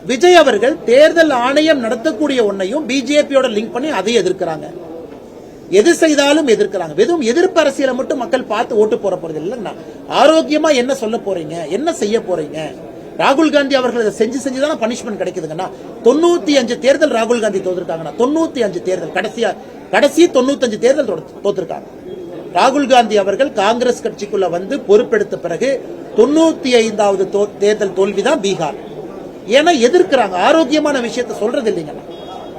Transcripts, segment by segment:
விஜய் அவர்கள் தேர்தல் ஆணையம் நடத்தக்கூடிய ஒன்னையும் பிஜேபியோட லிங்க் பண்ணி அதை எதிர்க்கிறாங்க. எது செய்தாலும் எதிர்க்கிறாங்க. வெறும் எதிர்ப்பு அரசியலை மட்டும் மக்கள் பார்த்து ஓட்டு போற போறது இல்லைன்னா ஆரோக்கியமா என்ன சொல்ல போறீங்க, என்ன செய்ய போறீங்க? ராகுல் காந்தி அவர்கள் செஞ்சுதான் பனிஷ்மெண்ட் கிடைக்குதுங்கன்னா 95 தேர்தல் ராகுல் காந்தி தோத்துருக்காங்கன்னா 95 தேர்தல் கடைசி 95 தேர்தல் தோத்துருக்காங்க. ராகுல் காந்தி அவர்கள் காங்கிரஸ் கட்சிக்குள்ள வந்து பொறுப்பெடுத்த பிறகு 95வது தேர்தல் தோல்விதான் பீகார். ஏன்னா எதிர்க்கிறாங்க, ஆரோக்கியமான விஷயத்தை சொல்றது இல்லைங்க.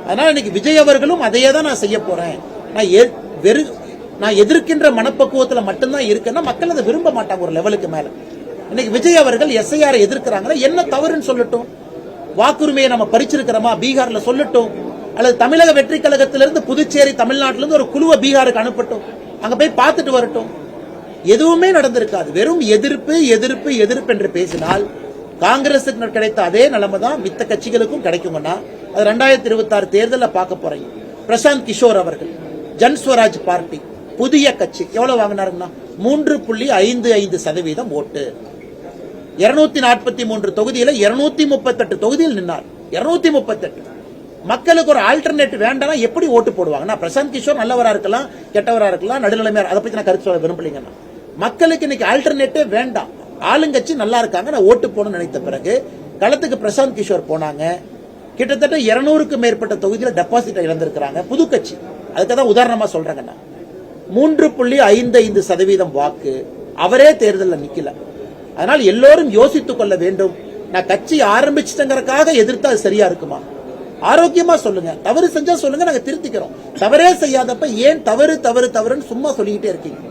அதனால இன்னைக்கு விஜய் அவர்களும் அதையே தான் நான் செய்ய போறேன், நான் எதிர்க்கின்ற மனப்பக்குவத்தில் மட்டும்தான் இருக்குன்னா மக்கள் அதை விரும்ப மாட்டாங்க ஒரு லெவலுக்கு மேல. இன்னைக்கு விஜய் அவர்கள் எஸ்ஐஆர் எதிர்க்கிறாங்கன்னா என்ன தவறுன்னு சொல்லட்டும், வாக்குரிமையை நம்ம பறிச்சிருக்கிறோமா பீகார்ல சொல்லட்டும், அல்லது தமிழக வெற்றி கழகத்திலிருந்து புதுச்சேரி தமிழ்நாட்டிலிருந்து ஒரு குழுவை பீகாருக்கு அனுப்பட்டும், அங்க போய் பார்த்துட்டு வரட்டும். எதுவுமே நடந்திருக்காது. வெறும் எதிர்ப்பு எதிர்ப்பு எதிர்ப்பு என்று பேசினால் காங்கிரசுக்கு கிடைத்த அதே நிலைமை தான் மித்த கட்சிகளுக்கும் கிடைக்கும்னா அது 2026 தேர்தலில் பார்க்க போறீங்க. பிரசாந்த் கிஷோர் அவர்கள் ஜன்ஸ்வராஜ் பார்ட்டி புதிய கட்சி எவ்வளவு வாங்கினாருன்னா 3.55% ஓட்டு. 243 தொகுதியில 238 தொகுதியில் நின்னார். 238 மக்களுக்கு ஒரு ஆல்டர்னேட்டிவ் வேண்டாம் எப்படி ஓட்டு போடுவாங்கன்னா பிரசாந்த் கிஷோர் நல்லவரா இருக்கலாம், கெட்டவரா இருக்கலாம், நடுநிலைமையா, அதை பத்தி நான் கருத்து சொல்ல விரும்பலீங்கன்னா மக்களுக்கு இன்னைக்கு ஆல்டர்னேட்டிவ் வேண்டாம், ஆளுங்கட்சி நல்லா இருக்காங்க, நான் ஓட்டு போடணும்னு நினைத்த பிறகு களத்துக்கு பிரசாந்த் கிஷோர் போனாங்க. கிட்டத்தட்ட 200க்கு மேற்பட்ட தொகுதியில் டெபாசிட் இழந்திருக்கிறாங்க. புது கட்சி அதுக்கு தான் உதாரணமா சொல்றாங்கன்னா 3.55% வாக்கு. அவரே தேர்தலில் நிக்கல. அதனால் எல்லோரும் யோசித்துக் கொள்ள வேண்டும். நான் கட்சி ஆரம்பிச்சிட்டங்கிறதுக்காக எதிர்த்தா அது சரியா இருக்குமா? ஆரோக்கியமா சொல்லுங்க. தவறு செஞ்சா சொல்லுங்க, நாங்க திருத்திக்கிறோம். தவறே செய்யாதப்ப ஏன் தவறு தவறு தவறுன்னு சும்மா சொல்லிக்கிட்டே இருக்கீங்க?